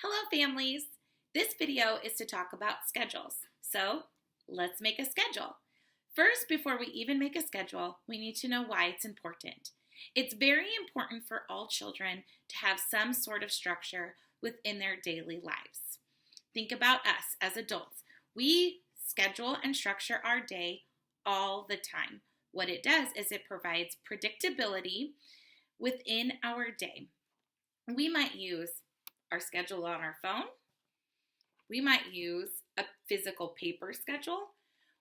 Hello families! This video is to talk about schedules. So let's make a schedule. First, before we even make a schedule, we need to know why it's important. It's very important for all children to have some sort of structure within their daily lives. Think about us as adults. We schedule and structure our day all the time. What it does is it provides predictability within our day. We might use our schedule on our phone. We might use a physical paper schedule.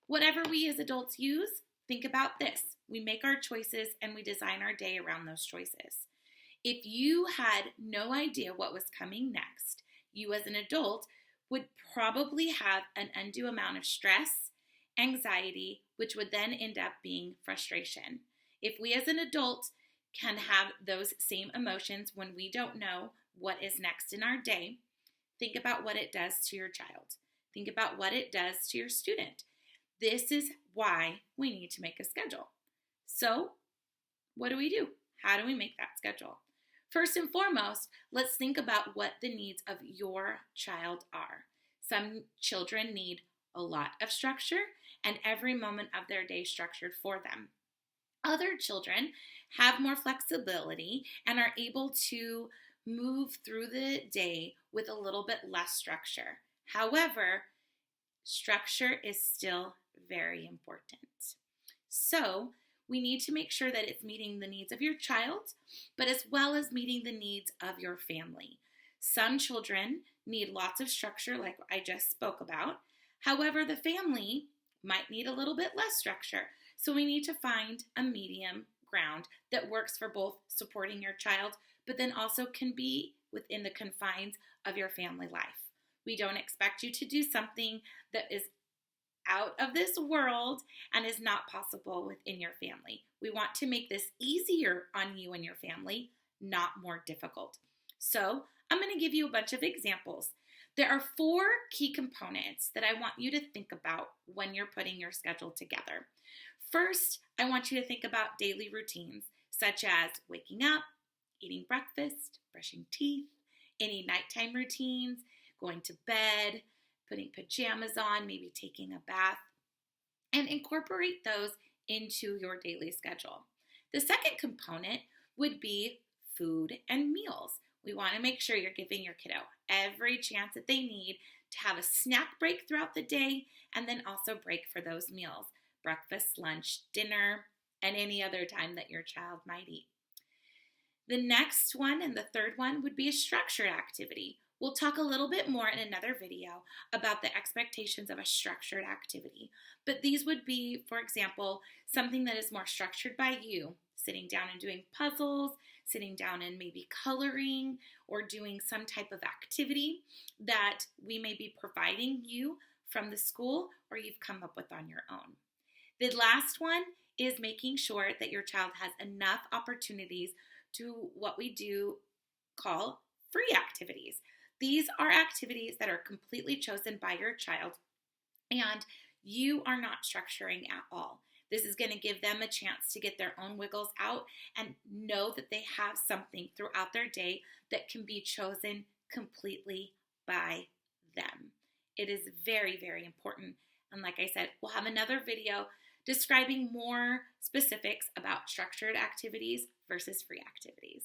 Whatever we as adults use, think about this. We make our choices and we design our day around those choices. If you had no idea what was coming next, you as an adult would probably have an undue amount of stress, anxiety, which would then end up being frustration. If we as an adult can have those same emotions when we don't know what is next in our day, think about what it does to your child. Think about what it does to your student. This is why we need to make a schedule. So, what do? How do we make that schedule? First and foremost, let's think about what the needs of your child are. Some children need a lot of structure and every moment of their day structured for them. Other children have more flexibility and are able to move through the day with a little bit less structure. However, structure is still very important. So, we need to make sure that it's meeting the needs of your child, but as well as meeting the needs of your family. Some children need lots of structure, like I just spoke about. However, the family might need a little bit less structure. So we need to find a medium ground that works for both supporting your child, but then also can be within the confines of your family life. We don't expect you to do something that is out of this world and is not possible within your family. We want to make this easier on you and your family, not more difficult. So I'm going to give you a bunch of examples. There are 4 key components that I want you to think about when you're putting your schedule together. First, I want you to think about daily routines, such as waking up, eating breakfast, brushing teeth, any nighttime routines, going to bed, putting pajamas on, maybe taking a bath, and incorporate those into your daily schedule. The second component would be food and meals. We want to make sure you're giving your kiddo every chance that they need to have a snack break throughout the day and then also break for those meals, breakfast, lunch, dinner, and any other time that your child might eat. The next one and the third one would be a structured activity. We'll talk a little bit more in another video about the expectations of a structured activity. But these would be, for example, something that is more structured by you, sitting down and doing puzzles, sitting down and maybe coloring, or doing some type of activity that we may be providing you from the school or you've come up with on your own. The last one is making sure that your child has enough opportunities to what we do call free activities. These are activities that are completely chosen by your child and you are not structuring at all. This is going to give them a chance to get their own wiggles out and know that they have something throughout their day that can be chosen completely by them. It is very, very important. And like I said, we'll have another video describing more specifics about structured activities versus free activities.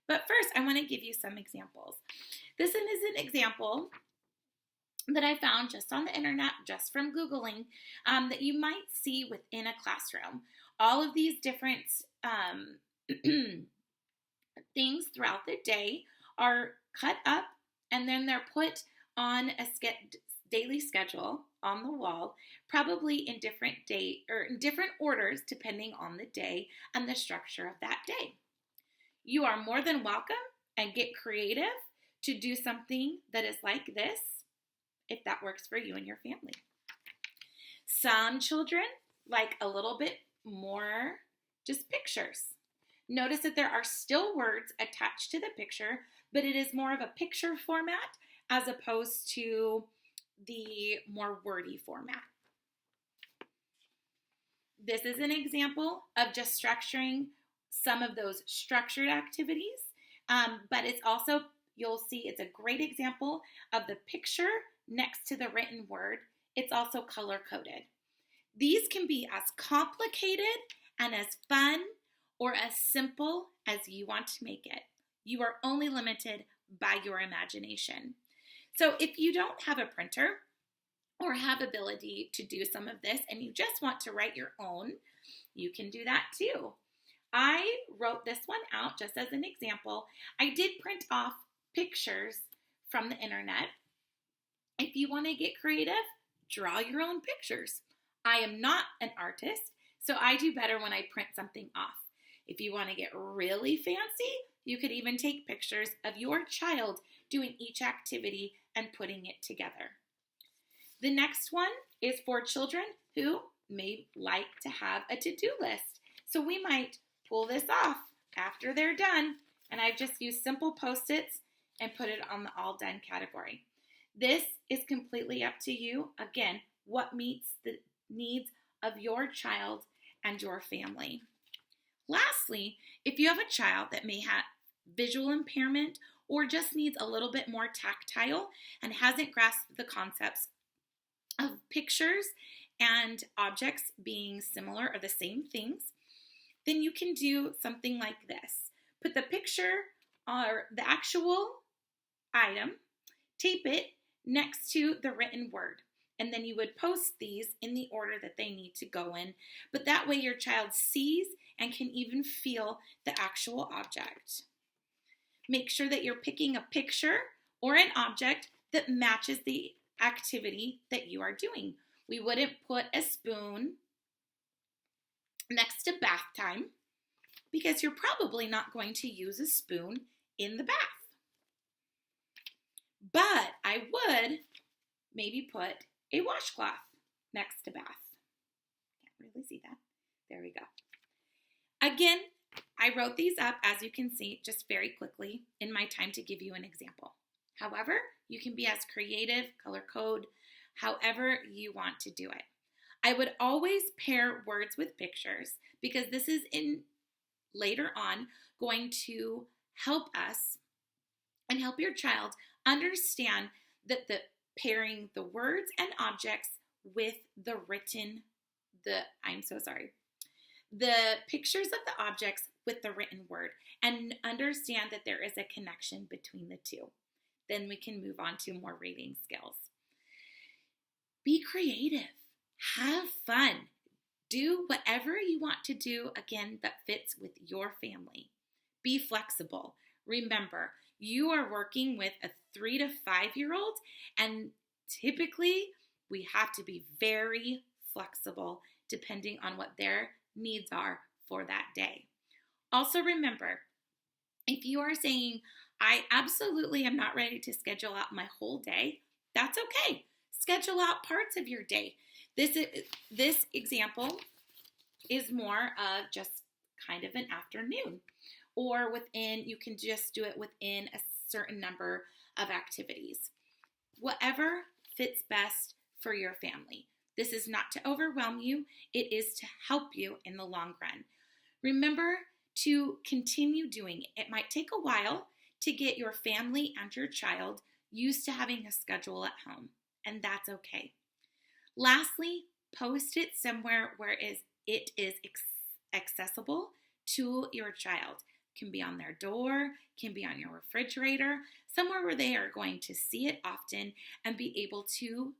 But first, I want to give you some examples. This is an example that I found just on the internet, just from Googling, that you might see within a classroom. All of these different things throughout the day are cut up and then they're put on a daily schedule on the wall, probably in different orders depending on the day and the structure of that day. You are more than welcome and get creative to do something that is like this if that works for you and your family. Some children like a little bit more just pictures. Notice that there are still words attached to the picture, but it is more of a picture format as opposed to the more wordy format. This is an example of just structuring some of those structured activities, but it's also you'll see it's a great example of the picture next to the written word. It's also color-coded. These can be as complicated and as fun or as simple as you want to make it. You are only limited by your imagination. So if you don't have a printer or have ability to do some of this and you just want to write your own, you can do that too. I wrote this one out just as an example. I did print off pictures from the internet. If you want to get creative, draw your own pictures. I am not an artist, so I do better when I print something off. If you want to get really fancy, you could even take pictures of your child doing each activity and putting it together. The next one is for children who may like to have a to-do list. So we might pull this off after they're done, and I've just used simple Post-its and put it on the all done category. This is completely up to you. Again, what meets the needs of your child and your family. Lastly, if you have a child that may have visual impairment or just needs a little bit more tactile and hasn't grasped the concepts of pictures and objects being similar or the same things, then you can do something like this. Put the picture or the actual item, tape it next to the written word, and then you would post these in the order that they need to go in. But that way your child sees and can even feel the actual object. Make sure that you're picking a picture or an object that matches the activity that you are doing. We wouldn't put a spoon next to bath time because you're probably not going to use a spoon in the bath. But I would maybe put a washcloth next to bath. Can't really see that. There we go. Again, I wrote these up, as you can see, just very quickly in my time to give you an example. However, you can be as creative, color code, however you want to do it. I would always pair words with pictures because this is later on going to help us and help your child understand that the pairing the words and objects with the pictures of the objects with the written word, and understand that there is a connection between the two. Then we can move on to more reading skills. Be creative. Have fun. Do whatever you want to do, again, that fits with your family. Be flexible. Remember, you are working with a 3 to 5-year-old, and typically we have to be very flexible depending on what their needs are for that day. Also remember, if you are saying, I absolutely am not ready to schedule out my whole day, that's okay. Schedule out parts of your day. This example is more of just kind of an afternoon, or you can just do it within a certain number of activities. Whatever fits best for your family. This is not to overwhelm you. It is to help you in the long run. Remember to continue doing it. It might take a while to get your family and your child used to having a schedule at home, and that's okay. Lastly, post it somewhere where it is accessible to your child. It can be on their door, can be on your refrigerator, somewhere where they are going to see it often and be able to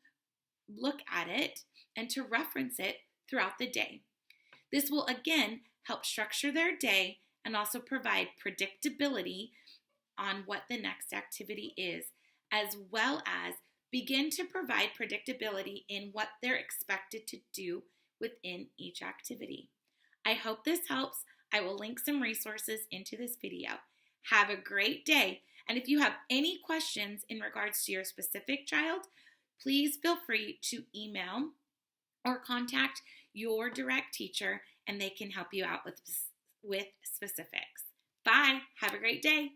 look at it and to reference it throughout the day. This will again help structure their day and also provide predictability on what the next activity is, as well as begin to provide predictability in what they're expected to do within each activity. I hope this helps. I will link some resources into this video. Have a great day. And if you have any questions in regards to your specific child, please feel free to email or contact your direct teacher and they can help you out with specifics. Bye. Have a great day.